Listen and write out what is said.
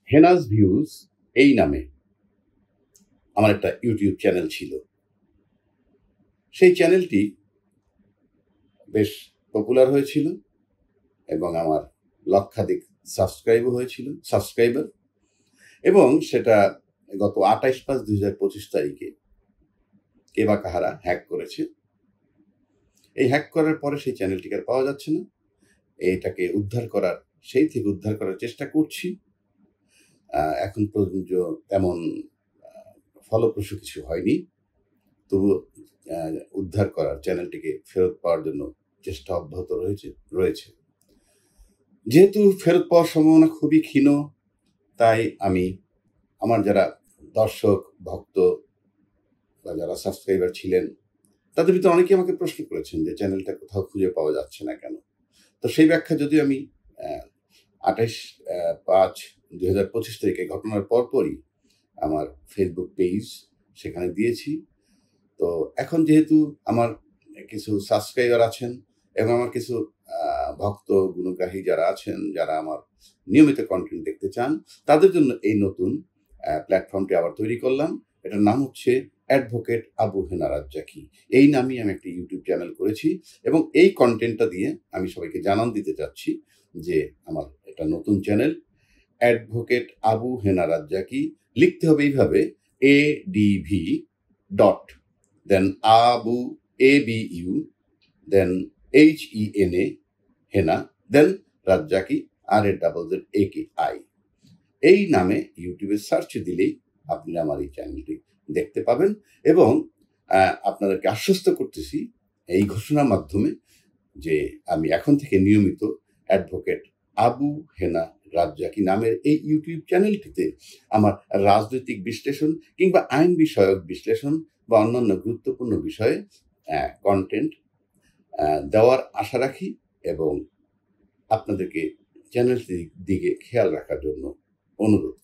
হেনাজ views এই নামে আমার একটা ইউটিউব চ্যানেল ছিল। সেই চ্যানেলটি বেশ পপুলার হয়েছিল এবং আমার লক্ষাধিক সাবস্ক্রাইবার, এবং সেটা গত 28/5/2025 তারিখে কে বা কাহারা হ্যাক করেছে। এই হ্যাক করার পরে সেই চ্যানেলটিকে আর পাওয়া যাচ্ছে না। এটাকে সেই থেকে উদ্ধার করার চেষ্টা করছি। এখন পর্যন্ত তেমন ফলপ্রসূ কিছু হয়নি। তবুও উদ্ধার করার, চ্যানেলটিকে ফেরত পাওয়ার জন্য চেষ্টা অব্যাহত রয়েছে। যেহেতু ফেরত পাওয়ার সম্ভাবনা খুবই ক্ষীণ, তাই আমি আমার যারা দর্শক, ভক্ত বা যারা সাবস্ক্রাইবার ছিলেন, তাদের ভিতরে অনেকেই আমাকে প্রশ্ন করেছেন যে চ্যানেলটা কোথাও খুঁজে পাওয়া যাচ্ছে না কেন? তো সেই ব্যাখ্যা যদিও আমি 28/5/2025 তারিখে ঘটনার পরপরই আমার ফেসবুক পেজ সেখানে দিয়েছি। তো এখন যেহেতু আমার কিছু সাবস্ক্রাইবার আছেন এবং আমার কিছু ভক্ত গুণগ্রাহী যারা আছেন, যারা আমার নিয়মিত কন্টেন্ট দেখতে চান, তাদের জন্য এই নতুন প্ল্যাটফর্মটি আবার তৈরি করলাম। এটার নাম হচ্ছে অ্যাডভোকেট আবু হেনা রাজ্জাকী। এই নামেই আমি একটা ইউটিউব চ্যানেল করেছি এবং এই কন্টেন্টটা দিয়ে আমি সবাইকে জানান দিতে চাচ্ছি যে আমার এটা নতুন চ্যানেল অ্যাডভোকেট আবু হেনা রাজ্জাকী। লিখতে হবে এইভাবে ADV ডট দেন আবু ABU দেন HENA হেনা দেন রাজ্জাকী RAZZAKI। এই নামে ইউটিউবে সার্চ দিলেই আপনি আমার এই চ্যানেলটি দেখতে পাবেন এবং আপনাদেরকে আশ্বস্ত করতেছি এই ঘোষণার মাধ্যমে যে আমি এখন থেকে নিয়মিত অ্যাডভোকেট আবু হেনা রাজ্জাকী নামের এই ইউটিউব চ্যানেলটিতে আমার রাজনৈতিক বিশ্লেষণ কিংবা আইন বিষয়ক বিশ্লেষণ বা অন্যান্য গুরুত্বপূর্ণ বিষয়ে কন্টেন্ট দেওয়ার আশা রাখি এবং আপনাদেরকে চ্যানেলটির দিকে খেয়াল রাখার জন্য অনুরোধ